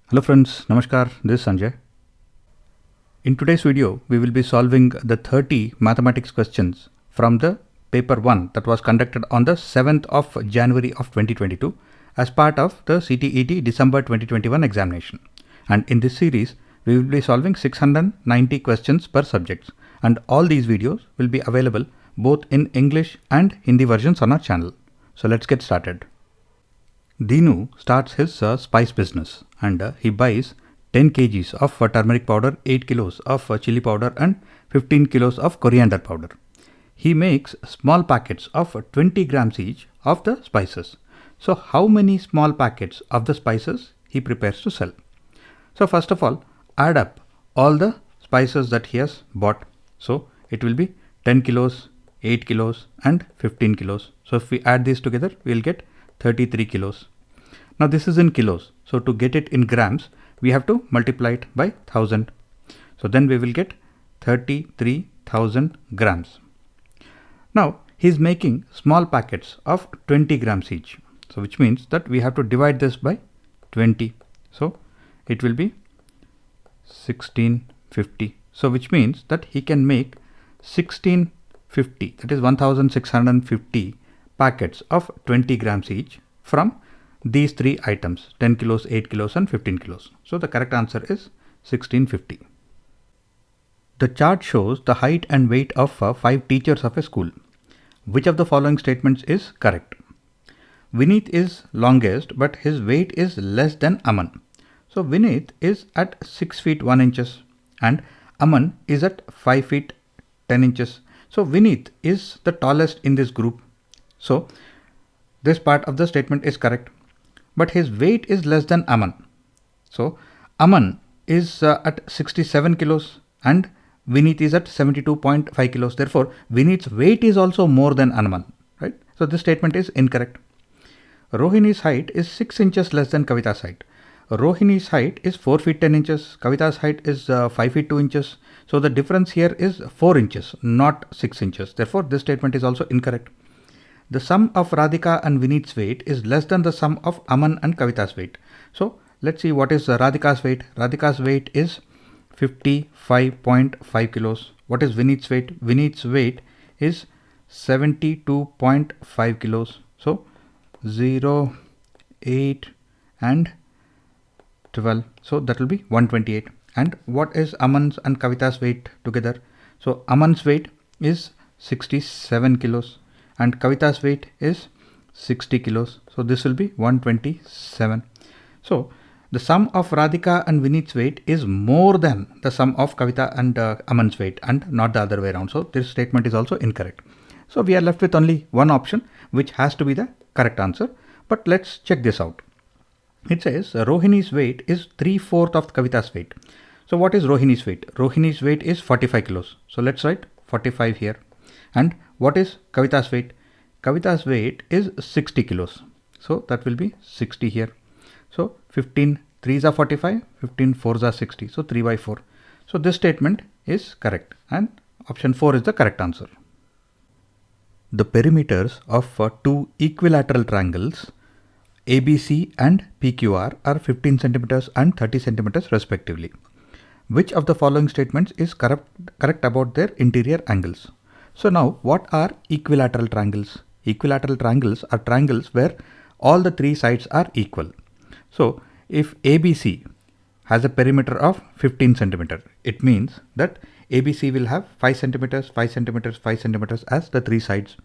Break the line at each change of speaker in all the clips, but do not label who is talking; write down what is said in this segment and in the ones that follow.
Hello friends, Namaskar, this is Sanjay. In today's video, we will be solving the 30 mathematics questions from the paper 1 that was conducted on the 7th of January of 2022 as part of the CTET December 2021 examination. And in this series, we will be solving 690 questions per subject. And all these videos will be available both in English and Hindi versions on our channel. So let's get started. Dinu starts his spice business and he buys 10 kgs of turmeric powder, 8 kilos of chilli powder and 15 kilos of coriander powder. He makes small packets of 20 grams each of the spices. So how many small packets of the spices he prepares to sell? So first of all, add up all the spices that he has bought. So it will be 10 kilos, 8 kilos and 15 kilos. So if we add these together, we will get 33 kilos. Now this is in kilos. So to get it in grams, we have to multiply it by 1000. So then we will get 33,000 grams. Now he is making small packets of 20 grams each. So which means that we have to divide this by 20. So it will be 1650. So which means that he can make 1650, that is 1650 packets of 20 grams each from these three items, 10 kilos, 8 kilos and 15 kilos. So the correct answer is 1650. The chart shows the height and weight of 5 teachers of a school. Which of the following statements is correct? Vineet is longest but his weight is less than Aman. So Vineet is at 6 feet 1 inches and Aman is at 5 feet 10 inches. So Vineet is the tallest in this group. So this part of the statement is correct. But his weight is less than Aman. So Aman is at 67 kilos and Vineet is at 72.5 kilos. Therefore, Vineet's weight is also more than Aman, right? So this statement is incorrect. Rohini's height is 6 inches less than Kavita's height. Rohini's height is 4 feet 10 inches. Kavita's height is 5 feet 2 inches. So the difference here is 4 inches, not 6 inches. Therefore, this statement is also incorrect. The sum of Radhika and Vineet's weight is less than the sum of Aman and Kavita's weight. So let's see what is Radhika's weight. Radhika's weight is 55.5 kilos. What is Vineet's weight? Vineet's weight is 72.5 kilos. So 0, 8 and 12. So that will be 128. And what is Aman's and Kavita's weight together? So Aman's weight is 67 kilos. And Kavita's weight is 60 kilos. So this will be 127. So the sum of Radhika and Vineet's weight is more than the sum of Kavita and Aman's weight and not the other way around. So this statement is also incorrect. So we are left with only one option which has to be the correct answer. But let's check this out. It says Rohini's weight is 3/4 of Kavita's weight. So what is Rohini's weight? Rohini's weight is 45 kilos. So let's write 45 here. And what is Kavita's weight? Kavita's weight is 60 kilos. So that will be 60 here. So 15 3s are 45, 15 4s are 60. So 3 by 4. So this statement is correct and option 4 is the correct answer. The perimeters of two equilateral triangles ABC and PQR are 15 centimeters and 30 centimeters respectively. Which of the following statements is correct about their interior angles? So now what are equilateral triangles? Equilateral triangles are triangles where all the three sides are equal. So if ABC has a perimeter of 15 centimeter, it means that ABC will have 5 centimeters, 5 centimeters, 5 centimeters as the three sides.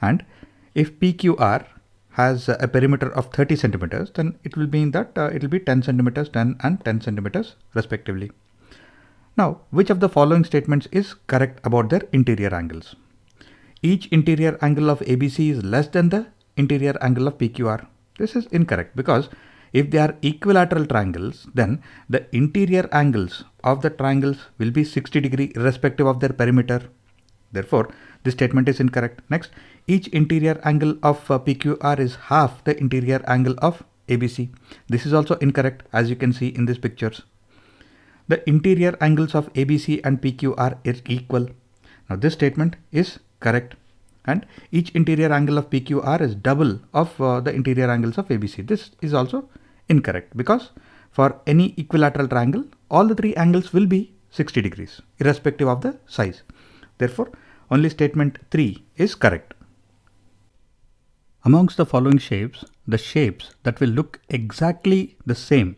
And if PQR has a perimeter of 30 centimeters, then it will mean that it will be 10 centimeters, 10 and 10 centimeters respectively. Now, which of the following statements is correct about their interior angles? Each interior angle of ABC is less than the interior angle of PQR. This is incorrect because if they are equilateral triangles, then the interior angles of the triangles will be 60 degrees irrespective of their perimeter. Therefore, this statement is incorrect. Next, each interior angle of PQR is half the interior angle of ABC. This is also incorrect as you can see in these pictures. The interior angles of ABC and PQR are equal. Now this statement is correct and each interior angle of PQR is double of the interior angles of ABC. This is also incorrect because for any equilateral triangle, all the three angles will be 60 degrees, irrespective of the size. Therefore, only statement 3 is correct. Amongst the following shapes, the shapes that will look exactly the same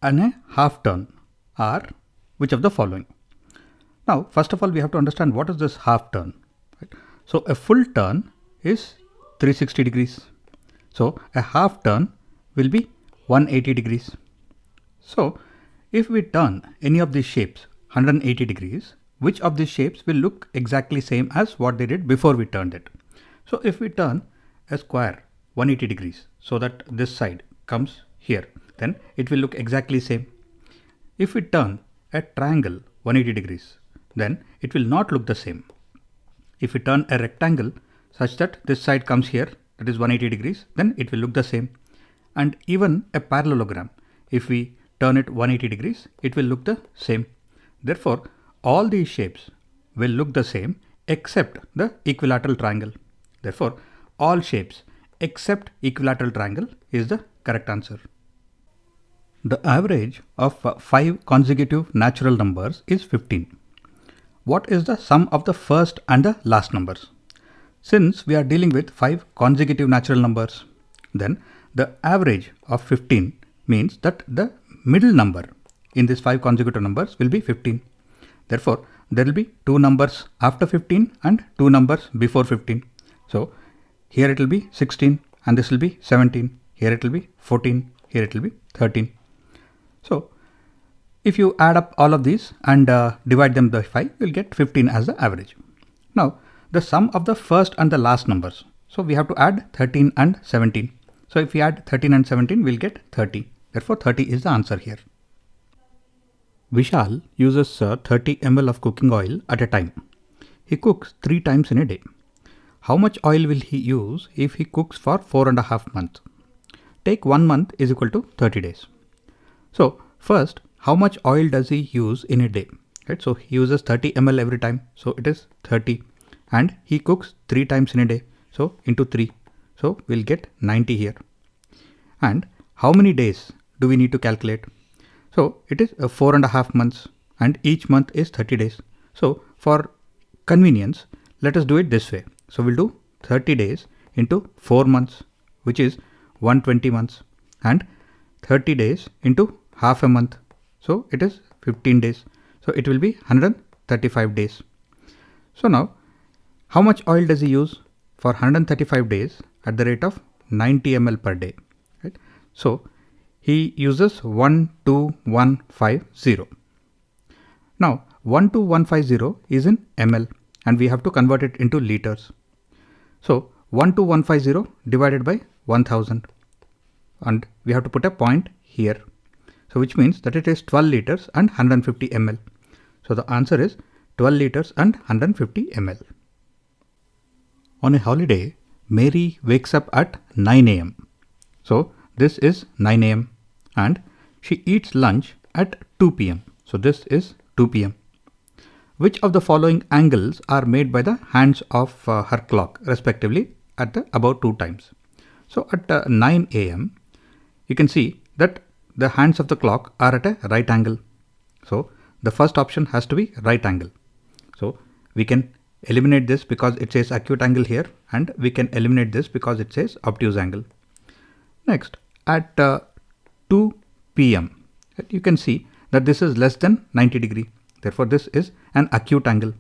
on a half turn are which of the following? Now, first of all, we have to understand what is this half turn. Right? So, a full turn is 360 degrees. So, a half turn will be 180 degrees. So, if we turn any of these shapes 180 degrees, which of these shapes will look exactly same as what they did before we turned it? So, if we turn a square 180 degrees so that this side comes here, then it will look exactly same. If we turn a triangle 180 degrees, then it will not look the same. If we turn a rectangle such that this side comes here, that is 180 degrees, then it will look the same. And even a parallelogram, if we turn it 180 degrees, it will look the same. Therefore, all these shapes will look the same except the equilateral triangle. Therefore, all shapes except equilateral triangle is the correct answer. The average of 5 consecutive natural numbers is 15. What is the sum of the first and the last numbers? Since we are dealing with 5 consecutive natural numbers, then the average of 15 means that the middle number in these 5 consecutive numbers will be 15. Therefore, there will be 2 numbers after 15 and 2 numbers before 15. So, here it will be 16 and this will be 17. Here it will be 14. Here it will be 13. So, if you add up all of these and divide them by 5, you will get 15 as the average. Now, the sum of the first and the last numbers. So, we have to add 13 and 17. So, if we add 13 and 17, we will get 30. Therefore, 30 is the answer here. Vishal uses 30 ml of cooking oil at a time. He cooks 3 times in a day. How much oil will he use if he cooks for 4.5 months? Take 1 month is equal to 30 days. So, first, how much oil does he use in a day? Right? So, he uses 30 ml every time. So, it is 30. And he cooks 3 times in a day. So, into 3. So, we'll get 90 here. And how many days do we need to calculate? So, it is 4.5 months and each month is 30 days. So, for convenience, let us do it this way. So, we'll do 30 days into 4 months, which is 120 months, and 30 days into half a month. So, it is 15 days. So, it will be 135 days. So, now, how much oil does he use for 135 days at the rate of 90 ml per day? Right? So, he uses 12150. Now, 12150 is in ml and we have to convert it into liters. So, 12150 divided by 1000 and we have to put a point here. So, which means that it is 12 liters and 150 ml. So, the answer is 12 liters and 150 ml. On a holiday, Mary wakes up at 9 am. So, this is 9 am and she eats lunch at 2 pm. So, this is 2 pm. Which of the following angles are made by the hands of her clock respectively at the about 2 times? So, at 9 am, you can see that the hands of the clock are at a right angle. So, the first option has to be right angle. So, we can eliminate this because it says acute angle here and we can eliminate this because it says obtuse angle. Next, at 2 pm, you can see that this is less than 90 degree. Therefore, this is an acute angle.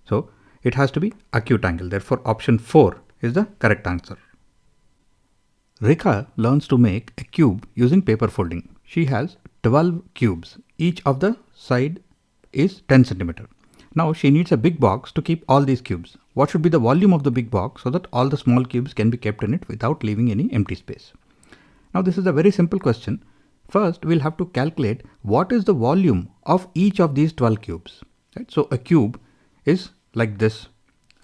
So, it has to be acute angle. Therefore, option 4 is the correct answer. Rekha learns to make a cube using paper folding. She has 12 cubes. Each of the side is 10 centimeter. Now, she needs a big box to keep all these cubes. What should be the volume of the big box so that all the small cubes can be kept in it without leaving any empty space? Now, this is a very simple question. First, we'll have to calculate what is the volume of each of these 12 cubes. Right? So, a cube is like this.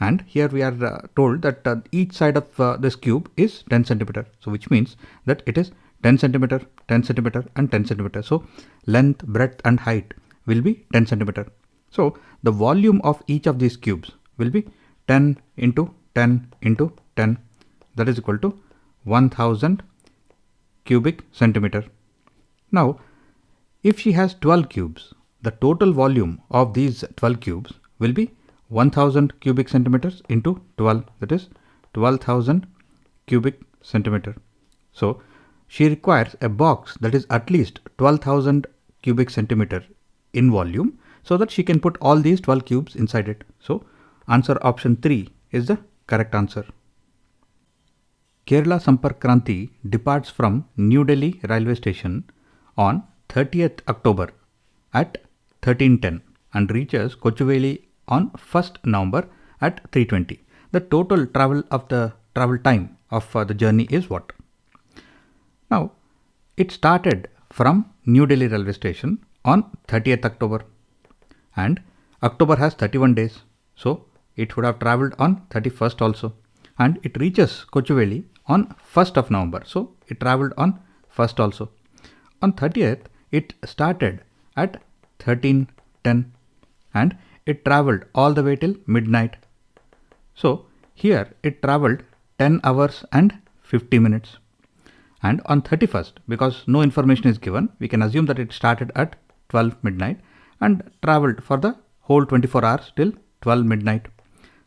And here we are told that each side of this cube is 10 centimeter. So, which means that it is 10 centimeter, 10 centimeter and 10 centimeter. So, length, breadth and height will be 10 centimeter. So, the volume of each of these cubes will be 10 into 10 into 10. That is equal to 1000 cubic centimeter. Now, If she has 12 cubes, the total volume of these 12 cubes will be 1000 cubic centimeters into 12, that is 12,000 cubic centimeter. So she requires a box that is at least 12,000 cubic centimeter in volume so that she can put all these 12 cubes inside it. So answer option 3 is the correct answer. Kerala Sampark Kranti departs from New Delhi railway station on 30th October at 13:10 and reaches Kochuveli on 1st November at 3:20. The total travel time of the journey is what? Now, it started from New Delhi railway station on 30th October and October has 31 days. So, it would have traveled on 31st also and it reaches Kochuveli on 1st of November. So, it traveled on 1st also. On 30th, it started at 13:10 and it traveled all the way till midnight. So, here it traveled 10 hours and 50 minutes. And on 31st, because no information is given, we can assume that it started at 12 midnight and traveled for the whole 24 hours till 12 midnight.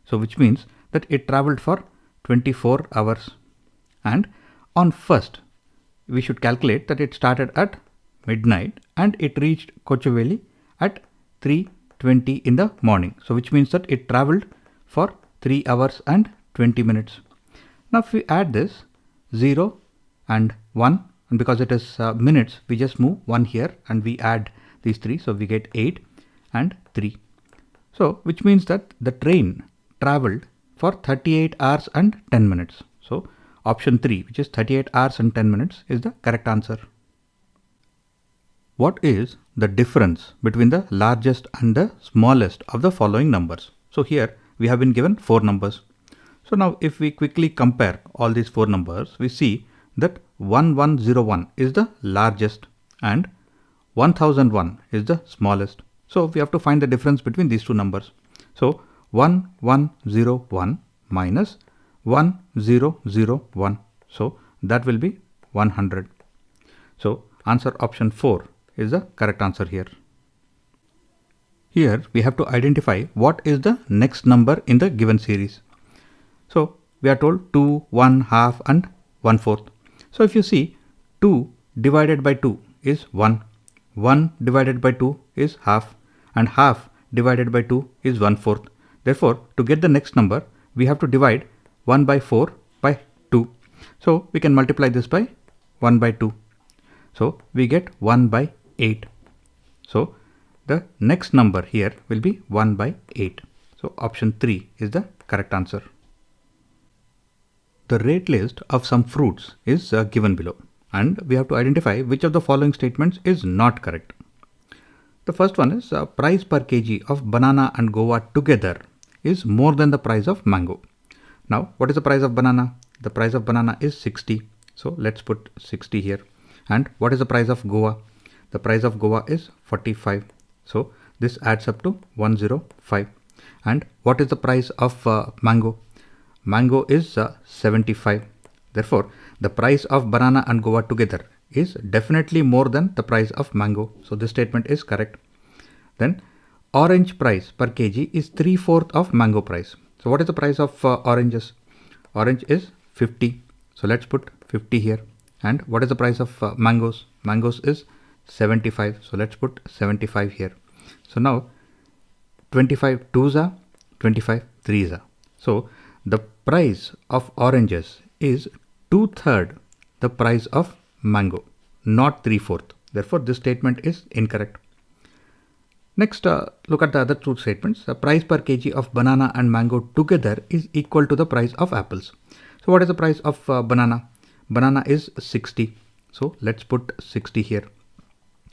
So which means that it traveled for 24 hours. And on 1st, we should calculate that it started at midnight and it reached Kochuveli at 3:20 in the morning. So which means that it traveled for 3 hours and 20 minutes. Now if we add this 0 and 1, and because it is minutes, we just move 1 here and we add these 3, so we get 8 and 3. So which means that the train traveled for 38 hours and 10 minutes. So option 3, which is 38 hours and 10 minutes, is the correct answer. What is the difference between the largest and the smallest of the following numbers? So here we have been given 4 numbers. So now if we quickly compare all these 4 numbers, we see that 1101 is the largest and 1001 is the smallest. So we have to find the difference between these two numbers. So 1101 minus 1001. So that will be 100. So answer option 4 is the correct answer here. Here we have to identify what is the next number in the given series. So we are told 2, 1 half and 1/4. So if you see 2 divided by 2 is 1, 1 divided by 2 is half and half divided by 2 is 1/4. Therefore, to get the next number, we have to divide 1 by 4 by 2. So we can multiply this by 1 by 2. So we get 1 by 8. So the next number here will be 1 by 8. So option 3 is the correct answer. The rate list of some fruits is given below and we have to identify which of the following statements is not correct. The first one is price per kg of banana and guava together is more than the price of mango. Now what is the price of banana? The price of banana is 60. So let's put 60 here. And what is the price of guava? The price of guava is 45. So this adds up to 105. And what is the price of mango? Mango is 75. Therefore, the price of banana and guava together is definitely more than the price of mango. So this statement is correct. Then orange price per kg is 3/4 of mango price. So what is the price of oranges? Orange is 50. So let's put 50 here. And what is the price of mangoes? Mangoes is 75. So let's put 75 here. So now 25 twos are 25 threes are. So the price of oranges is 2/3 the price of mango, not 3/4. Therefore, this statement is incorrect. Next, look at the other two statements. The price per kg of banana and mango together is equal to the price of apples. So what is the price of banana? Banana is 60. So let's put 60 here.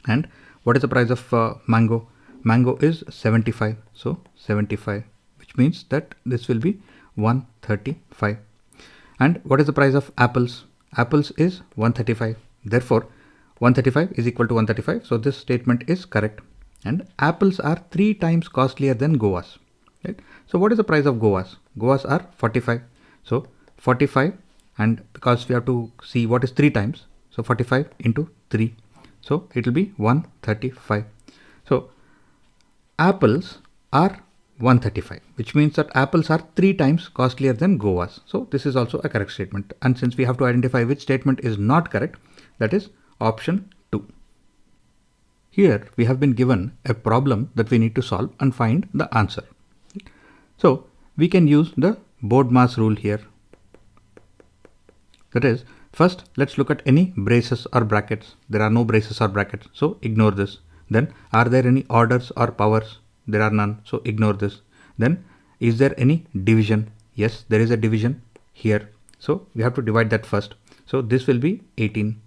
And what is the price of mango? Mango is 75. So 75, which means that this will be 135. And what is the price of apples? Apples is 135. Therefore, 135 is equal to 135. So this statement is correct. And apples are 3 times costlier than guavas. Right? So what is the price of guavas? Guavas are 45. So 45, and because we have to see what is 3 times. So 45 into 3. So it will be 135. So apples are 135, which means that apples are 3 times costlier than guavas. So this is also a correct statement. And since we have to identify which statement is not correct, that is option 2. Here we have been given a problem that we need to solve and find the answer. So we can use the BODMAS rule here. That is, first let's look at any braces or brackets. There are no braces or brackets, so ignore this. Then are there any orders or powers? There are none, so ignore this. Then is there any division? Yes, there is a division here. So we have to divide that first. So this will be 18.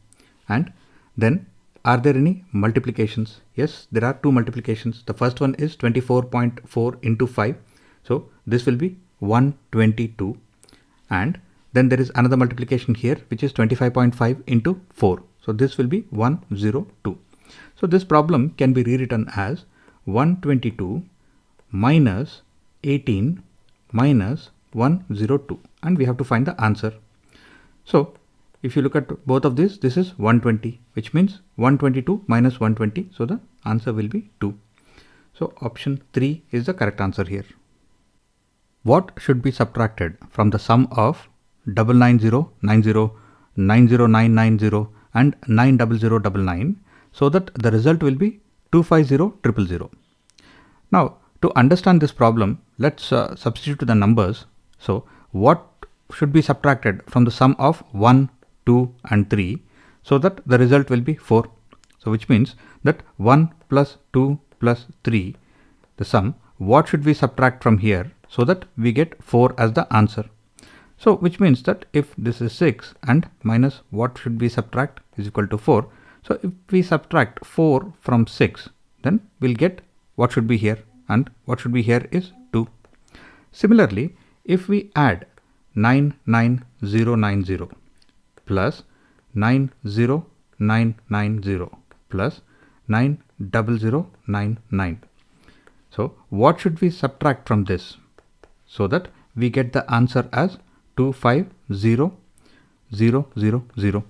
And then are there any multiplications? Yes, there are 2 multiplications. The first one is 24.4 into 5. So this will be 122. And then there is another multiplication here, which is 25.5 into 4. So this will be 102. So this problem can be rewritten as 122 minus 18 minus 102. And we have to find the answer. So if you look at both of these, this is 120, which means 122 minus 120. So the answer will be 2. So option 3 is the correct answer here. What should be subtracted from the sum of 99090, 90990 and 90099 so that the result will be 250000? Now to understand this problem, let's substitute the numbers. So what should be subtracted from the sum of 1, 2 and 3 so that the result will be 4? So which means that 1 plus 2 plus 3, the sum, what should we subtract from here so that we get 4 as the answer? So which means that if this is 6 and minus what should we subtract is equal to 4. So if we subtract 4 from 6, then we'll get what should be here, and what should be here is 2. Similarly, if we add 99090 plus 90990 plus 90099. So what should we subtract from this so that we get the answer as 250000,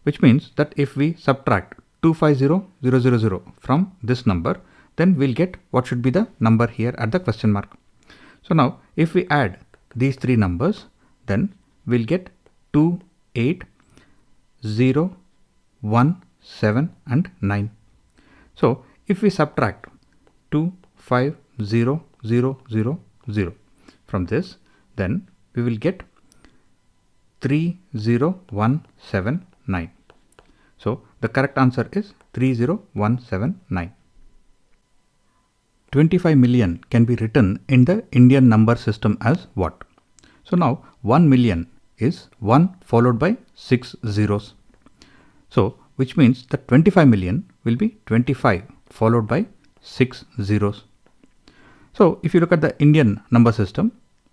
which means that if we subtract 250000 from this number, then we'll get what should be the number here at the question mark. So now if we add these 3 numbers, then we'll get 2, 8, 0, 1, 7 and 9. So if we subtract 250000 from this, then we will get 30179. So the correct answer is 30179. 25 million can be written in the Indian number system as what? So now 1 million is 1 followed by 6 zeros. So which means that 25 million will be 25 followed by 6 zeros. So if you look at the Indian number system,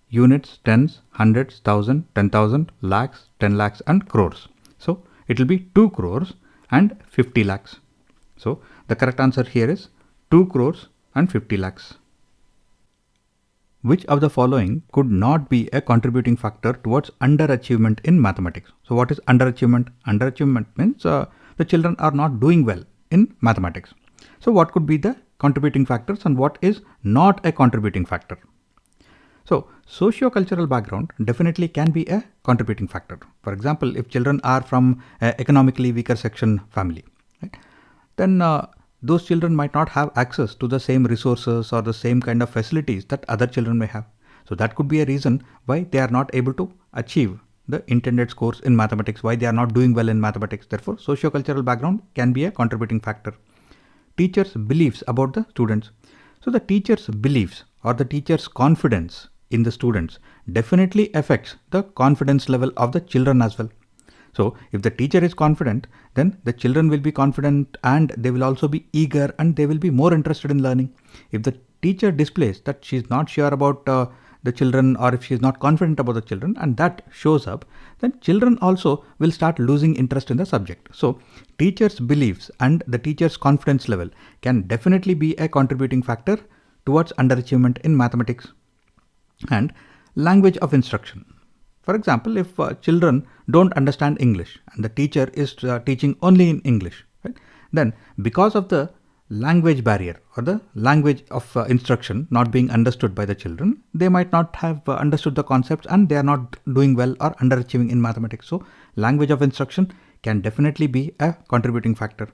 units, tens, hundreds, thousand, 10,000, lakhs, 10 lakhs and crores. So it will be 2 crores and 50 lakhs. So the correct answer here is 2 crores and 50 lakhs. Which of the following could not be a contributing factor towards underachievement in mathematics? So what is underachievement? Underachievement means the children are not doing well in mathematics. So what could be the contributing factors and what is not a contributing factor? So socio-cultural background definitely can be a contributing factor. For example, if children are from an economically weaker section family, right, then those children might not have access to the same resources or the same kind of facilities that other children may have. So that could be a reason why they are not able to achieve the intended scores in mathematics, why they are not doing well in mathematics. Therefore, socio-cultural background can be a contributing factor. Teachers' beliefs about the students. So the teacher's beliefs or the teacher's confidence in the students definitely affects the confidence level of the children as well. So if the teacher is confident, then the children will be confident and they will also be eager and they will be more interested in learning. If the teacher displays that she is not sure about the children, or if she is not confident about the children and that shows up, then children also will start losing interest in the subject. So teachers' beliefs and the teacher's confidence level can definitely be a contributing factor towards underachievement in mathematics. And language of instruction. For example, if children don't understand English and the teacher is teaching only in English, right, Then because of the language barrier or the language of instruction not being understood by the children, they might not have understood the concepts and they are not doing well or underachieving in mathematics. So language of instruction can definitely be a contributing factor.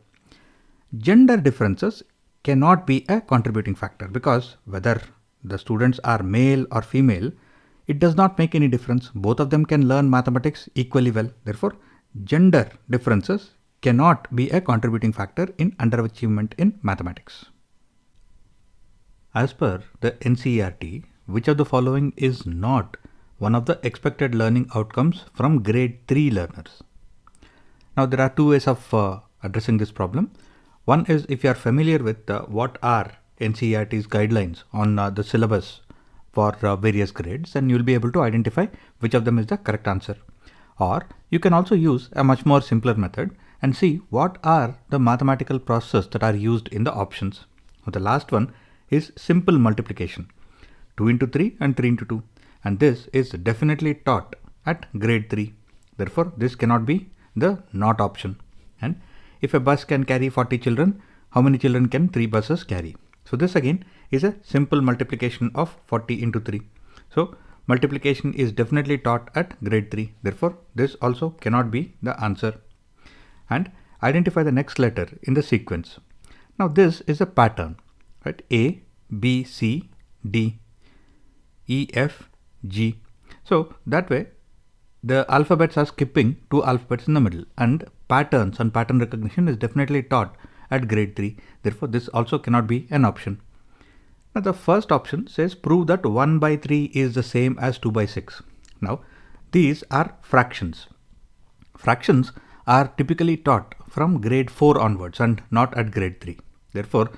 Gender differences cannot be a contributing factor because whether the students are male or female, it does not make any difference. Both of them can learn mathematics equally well. Therefore, gender differences cannot be a contributing factor in underachievement in mathematics. As per the NCERT, which of the following is not one of the expected learning outcomes from grade 3 learners? Now there are two ways of addressing this problem. One is if you are familiar with what are NCERT's guidelines on the syllabus for various grades, then you will be able to identify which of them is the correct answer. Or you can also use a much more simpler method and see what are the mathematical processes that are used in the options. The last one is simple multiplication, 2 into 3 and 3 into 2, and this is definitely taught at grade 3. Therefore, this cannot be the not option. And if a bus can carry 40 children, how many children can 3 buses carry? So this again is a simple multiplication of 40 into 3. So multiplication is definitely taught at grade 3. Therefore, this also cannot be the answer. And identify the next letter in the sequence. Now this is a pattern, right? A, B, C, D, E, F, G. So that way the alphabets are skipping 2 alphabets in the middle, and patterns and pattern recognition is definitely taught at grade 3. Therefore, this also cannot be an option. Now the first option says prove that 1 by 3 is the same as 2 by 6. Now these are fractions. Fractions are typically taught from grade 4 onwards and not at grade 3. Therefore,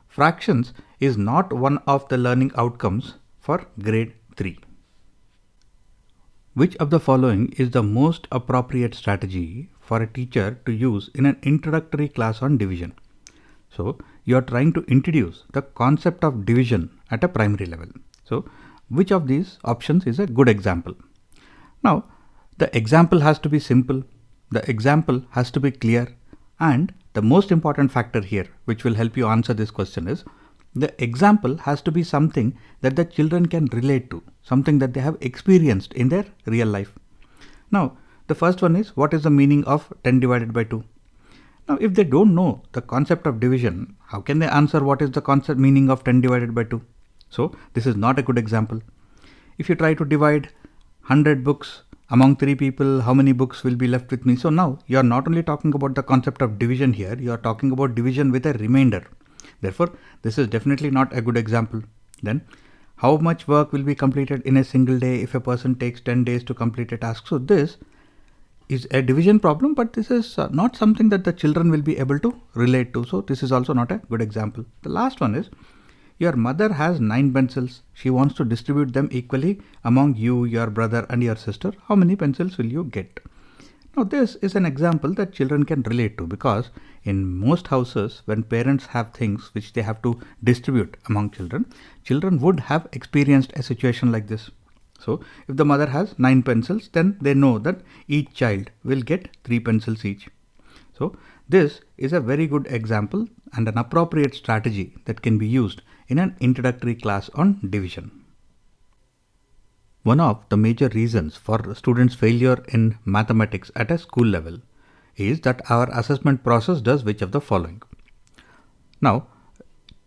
fractions is not one of the learning outcomes for grade 3. Which of the following is the most appropriate strategy for a teacher to use in an introductory class on division? So you are trying to introduce the concept of division at a primary level. So which of these options is a good example? Now the example has to be simple, the example has to be clear, and the most important factor here which will help you answer this question is the example has to be something that the children can relate to, something that they have experienced in their real life. Now the first one is, what is the meaning of 10 divided by 2? Now if they don't know the concept of division, how can they answer what is the concept meaning of 10 divided by 2? So this is not a good example. If you try to divide 100 books among 3 people, how many books will be left with me? So now you are not only talking about the concept of division here, you are talking about division with a remainder. Therefore, this is definitely not a good example. Then, how much work will be completed in a single day if a person takes 10 days to complete a task? So this is a division problem, but this is not something that the children will be able to relate to. So this is also not a good example. The last one is, your mother has 9 pencils. She wants to distribute them equally among you, your brother and your sister. How many pencils will you get? Now this is an example that children can relate to, because in most houses when parents have things which they have to distribute among children, children would have experienced a situation like this. So if the mother has 9 pencils, then they know that each child will get 3 pencils each. So this is a very good example and an appropriate strategy that can be used in an introductory class on division. One of the major reasons for students' failure in mathematics at a school level is that our assessment process does which of the following. Now,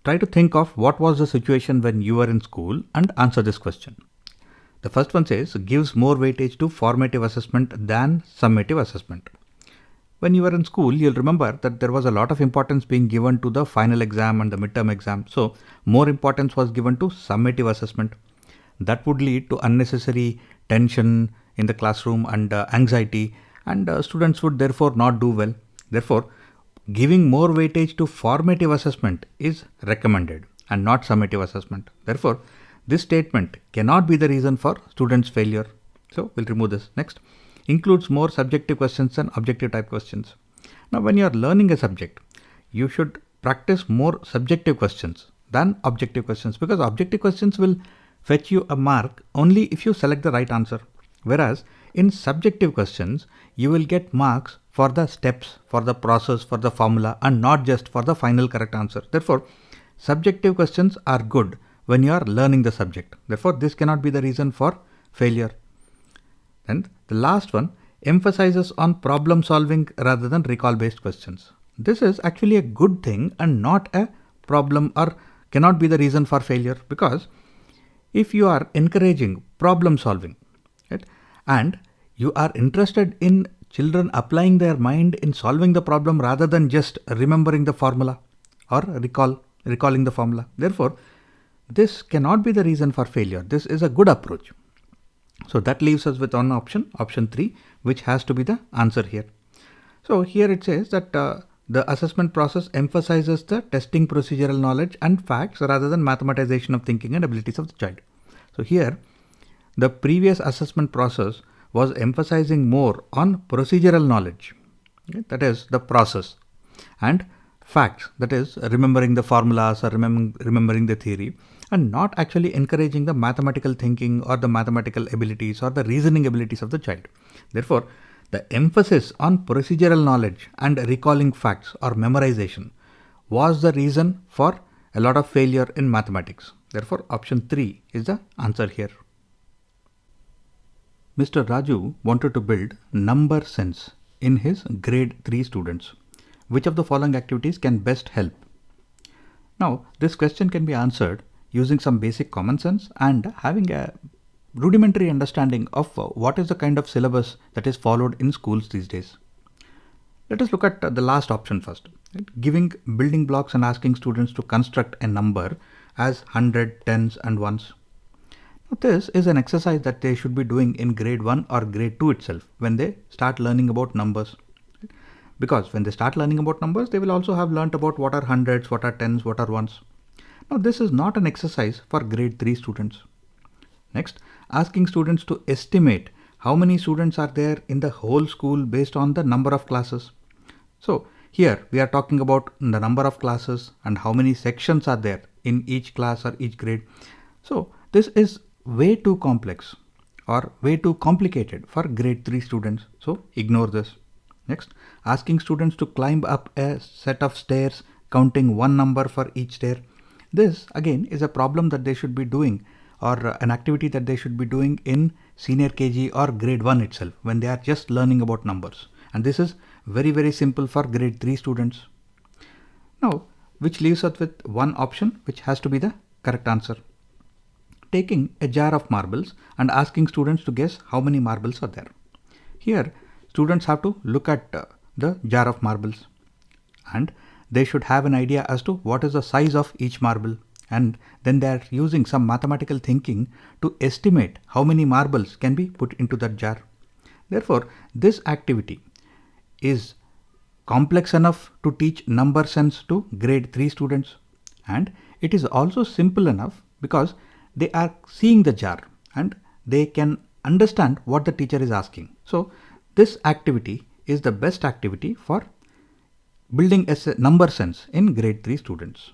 try to think of what was the situation when you were in school and answer this question. The first one says, gives more weightage to formative assessment than summative assessment. When you were in school, you'll remember that there was a lot of importance being given to the final exam and the midterm exam. So more importance was given to summative assessment. That would lead to unnecessary tension in the classroom and anxiety, and students would therefore not do well. Therefore, giving more weightage to formative assessment is recommended and not summative assessment. Therefore, this statement cannot be the reason for students' failure. So we'll remove this. Next, includes more subjective questions than objective type questions. Now, when you are learning a subject, you should practice more subjective questions than objective questions, because objective questions will fetch you a mark only if you select the right answer. Whereas in subjective questions, you will get marks for the steps, for the process, for the formula, and not just for the final correct answer. Therefore, subjective questions are good when you are learning the subject. Therefore, this cannot be the reason for failure. And the last one emphasizes on problem solving rather than recall based questions. This is actually a good thing and not a problem, or cannot be the reason for failure, because if you are encouraging problem solving, right, and you are interested in children applying their mind in solving the problem rather than just remembering the formula or recalling the formula, therefore this cannot be the reason for failure. This is a good approach. So that leaves us with one option, option 3, which has to be the answer here. So here it says that the assessment process emphasizes the testing procedural knowledge and facts rather than mathematization of thinking and abilities of the child. So here the previous assessment process was emphasizing more on procedural knowledge, okay, that is the process, and facts, that is remembering the formulas or remembering the theory, and not actually encouraging the mathematical thinking or the mathematical abilities or the reasoning abilities of the child. Therefore, the emphasis on procedural knowledge and recalling facts or memorization was the reason for a lot of failure in mathematics. Therefore, option 3 is the answer here. Mr. Raju wanted to build number sense in his grade 3 students. Which of the following activities can best help? Now, this question can be answered using some basic common sense and having a rudimentary understanding of what is the kind of syllabus that is followed in schools these days. Let us look at the last option first. Right? Giving building blocks and asking students to construct a number as 100, tens and ones. Now, this is an exercise that they should be doing in grade 1 or grade 2 itself when they start learning about numbers. Because when they start learning about numbers, they will also have learnt about what are hundreds, what are tens, what are ones. Now, this is not an exercise for grade 3 students. Next, asking students to estimate how many students are there in the whole school based on the number of classes. So here we are talking about the number of classes and how many sections are there in each class or each grade. So this is way too complex or way too complicated for grade 3 students. So ignore this. Next, asking students to climb up a set of stairs counting one number for each stair. This again is a problem that they should be doing, or an activity that they should be doing in senior KG or grade 1 itself when they are just learning about numbers. And this is very simple for grade 3 students. Now, which leaves us with one option which has to be the correct answer. Taking a jar of marbles and asking students to guess how many marbles are there. Here, students have to look at the jar of marbles, and they should have an idea as to what is the size of each marble, and then they are using some mathematical thinking to estimate how many marbles can be put into that jar. Therefore, this activity is complex enough to teach number sense to grade 3 students, and it is also simple enough because they are seeing the jar and they can understand what the teacher is asking. So this activity is the best activity for building a number sense in grade 3 students.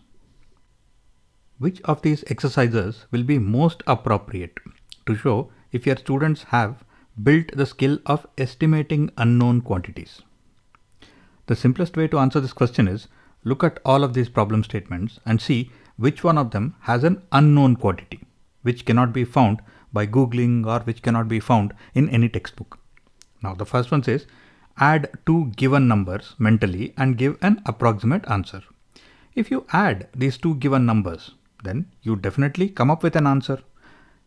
Which of these exercises will be most appropriate to show if your students have built the skill of estimating unknown quantities? The simplest way to answer this question is look at all of these problem statements and see which one of them has an unknown quantity, which cannot be found by Googling or which cannot be found in any textbook. Now the first one says add two given numbers mentally and give an approximate answer. If you add these two given numbers, then you definitely come up with an answer.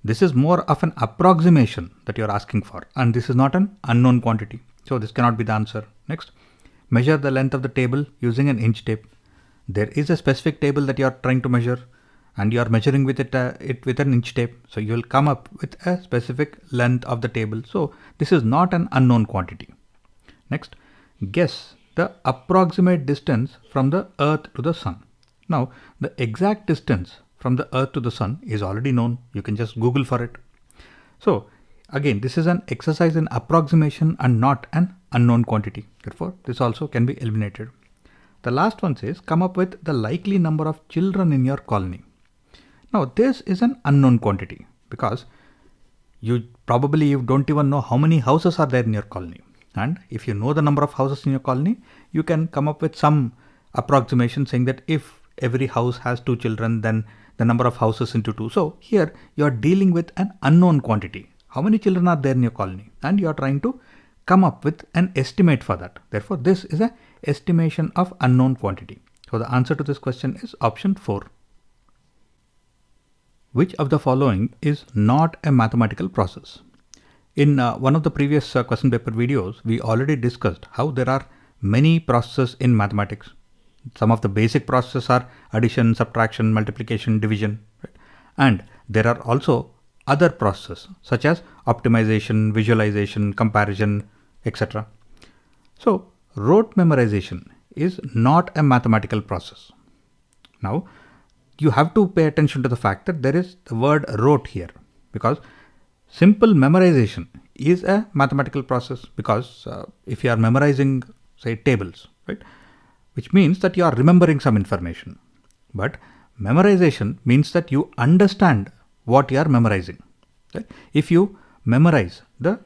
This is more of an approximation that you're asking for, and this is not an unknown quantity. So this cannot be the answer. Next, measure the length of the table using an inch tape. There is a specific table that you're trying to measure, and you are measuring with it with an inch tape. So you will come up with a specific length of the table. So this is not an unknown quantity. Next, guess the approximate distance from the Earth to the Sun. Now, the exact distance from the Earth to the Sun is already known. You can just Google for it. So again, this is an exercise in approximation and not an unknown quantity. Therefore, this also can be eliminated. The last one says come up with the likely number of children in your colony. Now this is an unknown quantity because you don't even know how many houses are there in your colony. And if you know the number of houses in your colony, you can come up with some approximation saying that if every house has 2 children, then the number of houses into 2. So here you are dealing with an unknown quantity. How many children are there in your colony? And you are trying to come up with an estimate for that. Therefore, this is an estimation of unknown quantity. So the answer to this question is option 4. Which of the following is not a mathematical process? In one of the previous question paper videos, we already discussed how there are many processes in mathematics. Some of the basic processes are addition, subtraction, multiplication, division, right? And there are also other processes such as optimization, visualization, comparison, etc. So rote memorization is not a mathematical process. Now you have to pay attention to the fact that there is the word rote here, because simple memorization is a mathematical process, because if you are memorizing, say, tables, right, which means that you are remembering some information. But memorization means that you understand what you are memorizing. Right? If you memorize the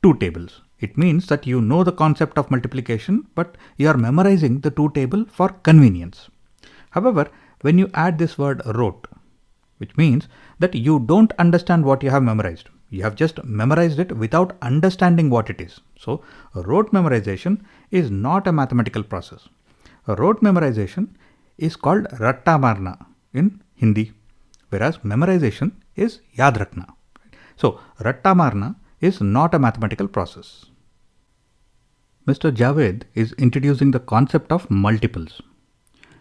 2 tables, it means that you know the concept of multiplication, but you are memorizing the 2 table for convenience. However, when you add this word rote, which means that you don't understand what you have memorized. You have just memorized it without understanding what it is. So rote memorization is not a mathematical process. Rote memorization is called ratta marna in Hindi, whereas memorization is yaad rakhna. So ratta marna is not a mathematical process. Mr. Javed is introducing the concept of multiples.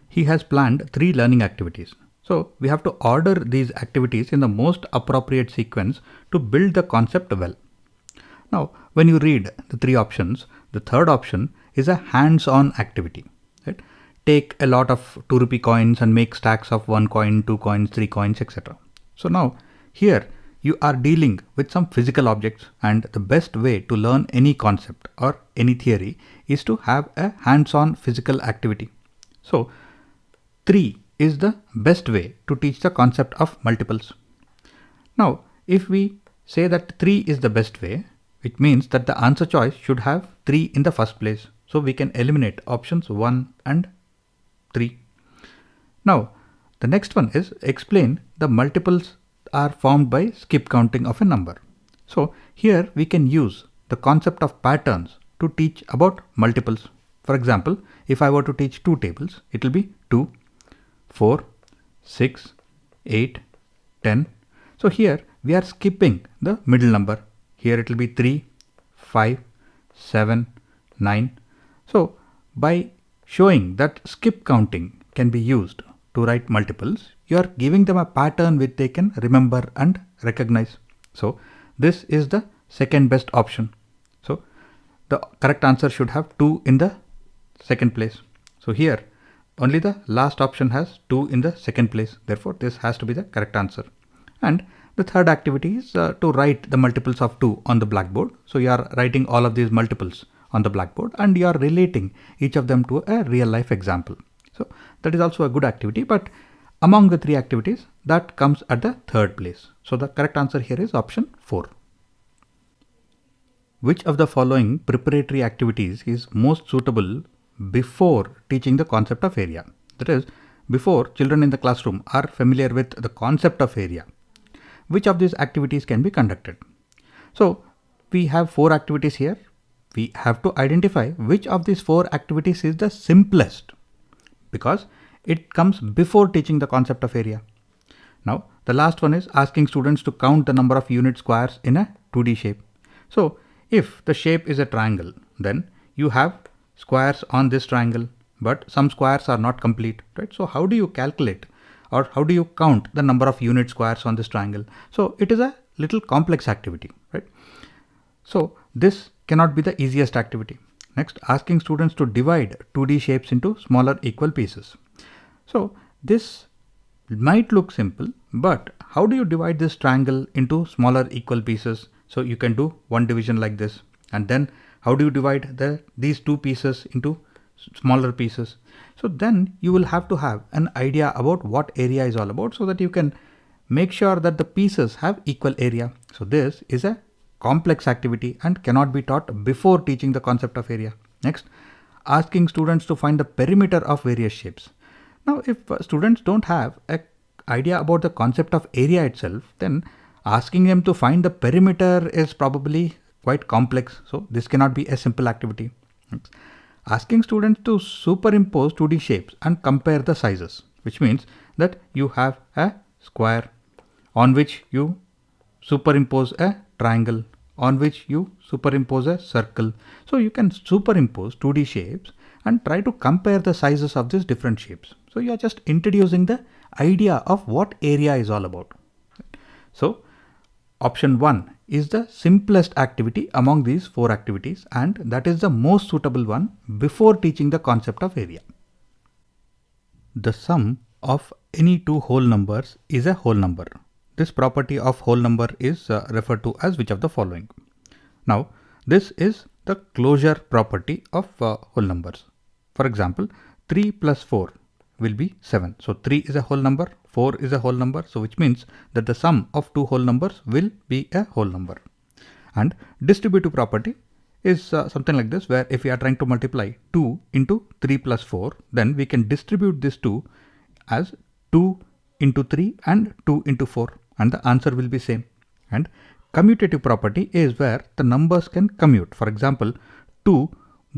He has planned 3 learning activities. So we have to order these activities in the most appropriate sequence to build the concept well. Now, when you read the 3 options, the third option is a hands-on activity. Right? Take a lot of 2 rupee coins and make stacks of 1 coin, 2 coins, 3 coins, etc. So now here you are dealing with some physical objects, and the best way to learn any concept or any theory is to have a hands-on physical activity. So 3 is the best way to teach the concept of multiples. Now, if we say that 3 is the best way, it means that the answer choice should have 3 in the first place. So we can eliminate options 1 and 3. Now, the next one is explain the multiples are formed by skip counting of a number. So here we can use the concept of patterns to teach about multiples. For example, if I were to teach 2 tables, it will be 2, 4, 6, 8, 10. So here we are skipping the middle number. Here it will be 3, 5, 7, 9. So by showing that skip counting can be used to write multiples, you are giving them a pattern which they can remember and recognize. So this is the second best option. So the correct answer should have 2 in the second place. So here only the last option has 2 in the second place. Therefore, this has to be the correct answer. And the third activity is to write the multiples of 2 on the blackboard. So you are writing all of these multiples on the blackboard and you are relating each of them to a real life example. So that is also a good activity, but among the 3 activities, that comes at the third place. So the correct answer here is option 4. Which of the following preparatory activities is most suitable before teaching the concept of area? That is, before children in the classroom are familiar with the concept of area. Which of these activities can be conducted? So we have 4 activities here. We have to identify which of these 4 activities is the simplest, because it comes before teaching the concept of area. Now the last one is asking students to count the number of unit squares in a 2D shape. So if the shape is a triangle, then you have squares on this triangle, but some squares are not complete, right? So how do you calculate or how do you count the number of unit squares on this triangle? So it is a little complex activity, right? So this cannot be the easiest activity. Next, asking students to divide 2D shapes into smaller equal pieces. So this might look simple, but how do you divide this triangle into smaller equal pieces? So you can do one division like this, and then how do you divide these 2 pieces into smaller pieces? So then you will have to have an idea about what area is all about, so that you can make sure that the pieces have equal area. So this is a complex activity and cannot be taught before teaching the concept of area. Next, asking students to find the perimeter of various shapes. Now, if students don't have an idea about the concept of area itself, then asking them to find the perimeter is probably quite complex. So this cannot be a simple activity. Next, asking students to superimpose 2D shapes and compare the sizes, which means that you have a square on which you superimpose a triangle, on which you superimpose a circle. So you can superimpose 2D shapes and try to compare the sizes of these different shapes. So you are just introducing the idea of what area is all about. So option 1 is the simplest activity among these 4 activities, and that is the most suitable one before teaching the concept of area. The sum of any two whole numbers is a whole number. This property of whole number is referred to as which of the following? Now, this is the closure property of whole numbers. For example, 3 plus 4 will be 7. So 3 is a whole number, 4 is a whole number. So which means that the sum of two whole numbers will be a whole number. And distributive property is something like this, where if we are trying to multiply 2 into 3 plus 4, then we can distribute this 2 as 2 into 3 and 2 into 4, and the answer will be same. And commutative property is where the numbers can commute. For example, 2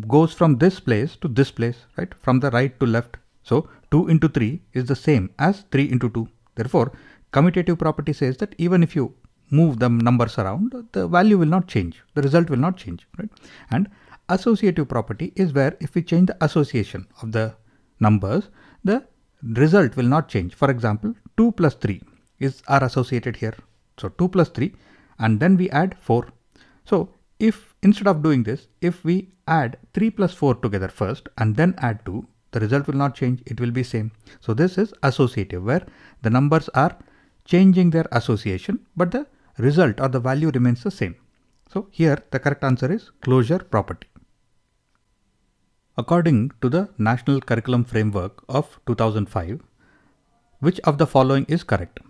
goes from this place to this place, right? From the right to left. So 2 into 3 is the same as 3 into 2. Therefore, commutative property says that even if you move the numbers around, the value will not change. The result will not change, right? And associative property is where if we change the association of the numbers, the result will not change. For example, 2 plus 3 are associated here. So 2 plus 3 and then we add 4. So if instead of doing this, if we add 3 plus 4 together first and then add 2, the result will not change. It will be same. So this is associative, where the numbers are changing their association, but the result or the value remains the same. So here the correct answer is closure property. According to the National Curriculum Framework of 2005, which of the following is correct?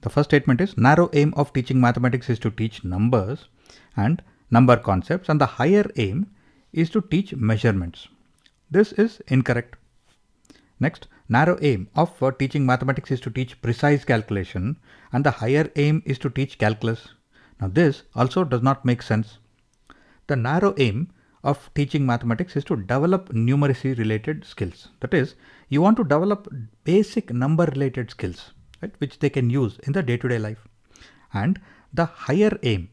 The first statement is narrow aim of teaching mathematics is to teach numbers and number concepts, and the higher aim is to teach measurements. This is incorrect. Next, narrow aim of teaching mathematics is to teach precise calculation, and the higher aim is to teach calculus. Now this also does not make sense. The narrow aim of teaching mathematics is to develop numeracy related skills. That is, you want to develop basic number related skills, right, which they can use in the day-to-day life. And the higher aim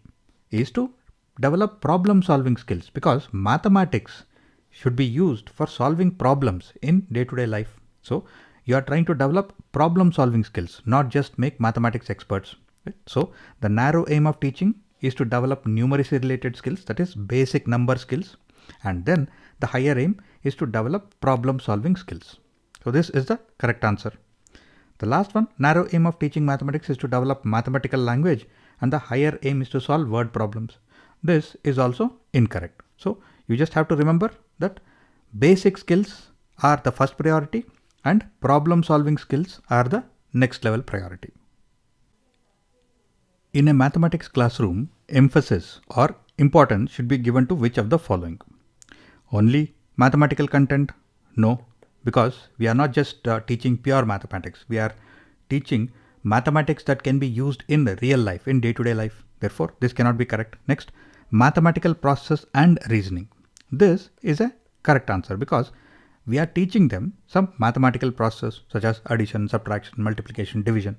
is to develop problem solving skills, because mathematics should be used for solving problems in day-to-day life. So you are trying to develop problem solving skills, not just make mathematics experts, right? So the narrow aim of teaching is to develop numeracy related skills, that is basic number skills, and then the higher aim is to develop problem solving skills. So this is the correct answer. The last one, narrow aim of teaching mathematics is to develop mathematical language, and the higher aim is to solve word problems. This is also incorrect. So you just have to remember that basic skills are the first priority and problem solving skills are the next level priority. In a mathematics classroom, emphasis or importance should be given to which of the following? Only mathematical content? No, because we are not just teaching pure mathematics. We are teaching mathematics that can be used in the real life, in day-to-day life. Therefore, this cannot be correct. Next, mathematical process and reasoning. This is a correct answer, because we are teaching them some mathematical process such as addition, subtraction, multiplication, division.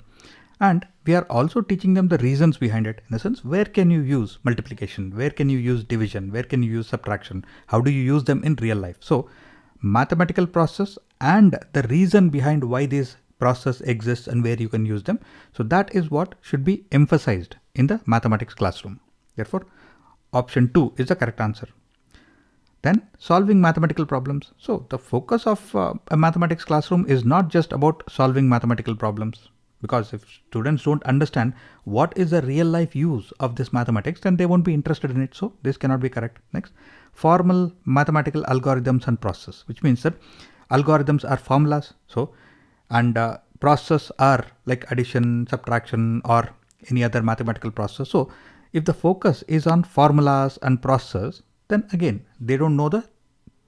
And we are also teaching them the reasons behind it, in the sense, where can you use multiplication, where can you use division, where can you use subtraction, how do you use them in real life. So mathematical process and the reason behind why this process exists and where you can use them. So that is what should be emphasized in the mathematics classroom. Therefore, option 2 is the correct answer. Then solving mathematical problems. So the focus of a mathematics classroom is not just about solving mathematical problems, because if students don't understand what is the real life use of this mathematics, then they won't be interested in it. So this cannot be correct. Next, formal mathematical algorithms and process, which means that algorithms are formulas. So, and process are like addition, subtraction, or any other mathematical process. So If the focus is on formulas and processes, then again, they don't know the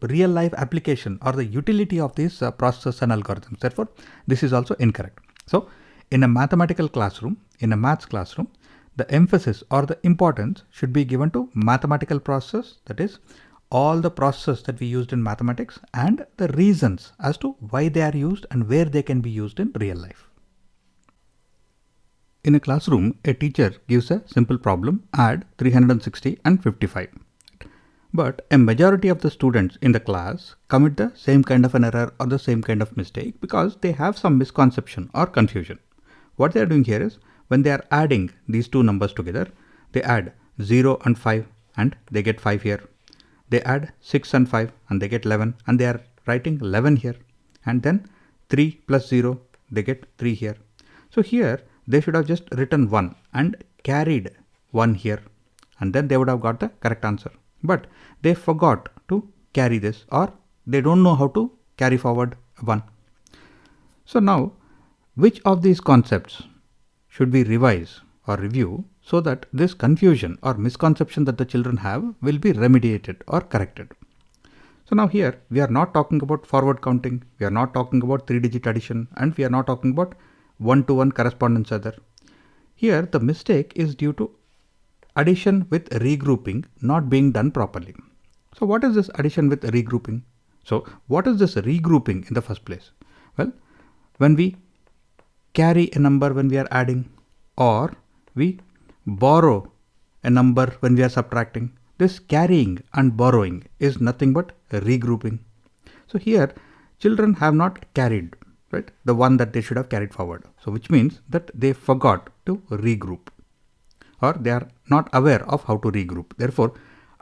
real life application or the utility of these processes and algorithms. Therefore, this is also incorrect. So, in a mathematical classroom, in a maths classroom, the emphasis or the importance should be given to mathematical process, that is, all the processes that we used in mathematics and the reasons as to why they are used and where they can be used in real life. In a classroom, a teacher gives a simple problem, add 360 and 55. But a majority of the students in the class commit the same kind of an error or the same kind of mistake because they have some misconception or confusion. What they are doing here is, when they are adding these two numbers together, they add 0 and 5 and they get 5 here. They add 6 and 5 and they get 11 and they are writing 11 here. And then 3 plus 0, they get 3 here. So here they should have just written 1 and carried 1 here, and then they would have got the correct answer. But they forgot to carry this, or they don't know how to carry forward 1. So now, which of these concepts should we revise or review so that this confusion or misconception that the children have will be remediated or corrected? So now here we are not talking about forward counting, we are not talking about 3-digit addition, and we are not talking about one-to-one correspondence either. Here the mistake is due to addition with regrouping not being done properly. So what is this addition with regrouping? So what is this regrouping in the first place? Well, when we carry a number when we are adding, or we borrow a number when we are subtracting, this carrying and borrowing is nothing but regrouping. So here children have not carried, right, the one that they should have carried forward. So which means that they forgot to regroup, or they are not aware of how to regroup. Therefore,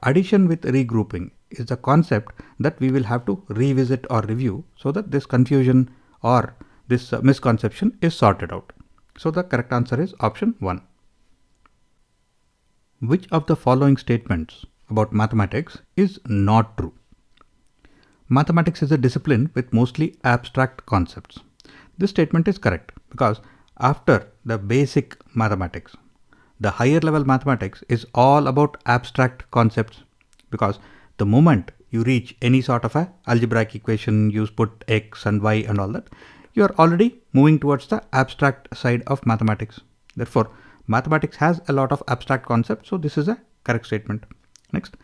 addition with regrouping is the concept that we will have to revisit or review so that this confusion or this misconception is sorted out. So the correct answer is option 1. Which of the following statements about mathematics is not true? Mathematics is a discipline with mostly abstract concepts. This statement is correct because after the basic mathematics, the higher level mathematics is all about abstract concepts, because the moment you reach any sort of a algebraic equation, you put x and y and all that, you are already moving towards the abstract side of mathematics. Therefore, mathematics has a lot of abstract concepts, so this is a correct statement. Next,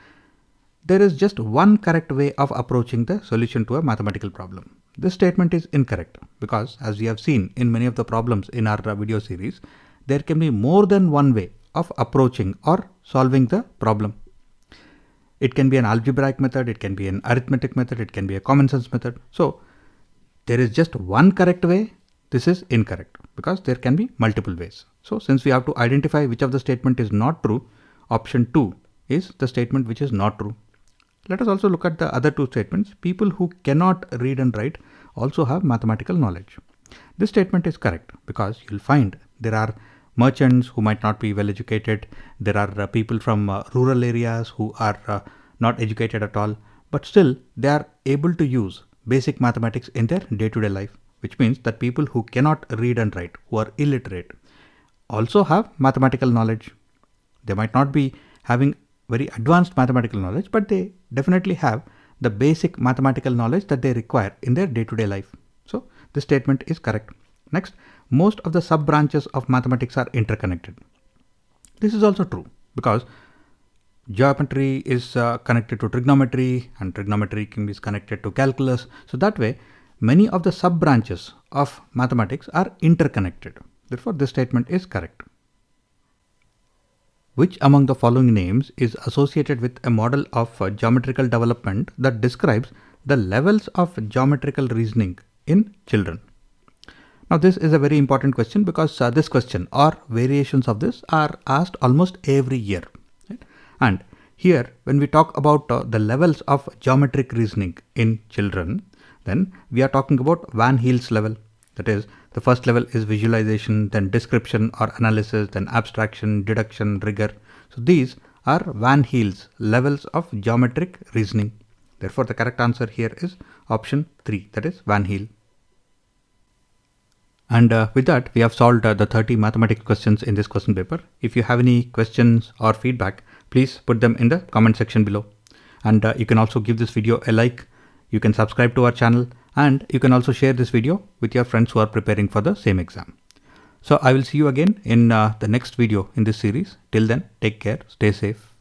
there is just one correct way of approaching the solution to a mathematical problem. This statement is incorrect because, as we have seen in many of the problems in our video series, there can be more than one way of approaching or solving the problem. It can be an algebraic method, it can be an arithmetic method, it can be a common sense method. So there is just one correct way. This is incorrect because there can be multiple ways. So since we have to identify which of the statement is not true, option 2 is the statement which is not true. Let us also look at the other two statements. People who cannot read and write also have mathematical knowledge. This statement is correct because you'll find there are merchants who might not be well educated. There are people from rural areas who are not educated at all, but still they are able to use basic mathematics in their day-to-day life, which means that people who cannot read and write, who are illiterate, also have mathematical knowledge. They might not be having very advanced mathematical knowledge, but they definitely have the basic mathematical knowledge that they require in their day-to-day life. So this statement is correct. Next, most of the sub-branches of mathematics are interconnected. This is also true because geometry is connected to trigonometry, and trigonometry can be connected to calculus. So that way, many of the sub-branches of mathematics are interconnected. Therefore, this statement is correct. Which among the following names is associated with a model of geometrical development that describes the levels of geometrical reasoning in children? Now this is a very important question because this question or variations of this are asked almost every year. Right? And here when we talk about the levels of geometric reasoning in children, then we are talking about Van Heel's level. That is, the first level is visualization, then description or analysis, then abstraction, deduction, rigor. So these are Van Heel's levels of geometric reasoning. Therefore, the correct answer here is option 3, that is Van Heel. And with that, we have solved the 30 mathematical questions in this question paper. If you have any questions or feedback, please put them in the comment section below. And you can also give this video a like. You can subscribe to our channel, and you can also share this video with your friends who are preparing for the same exam. So I will see you again in the next video in this series. Till then, take care, stay safe.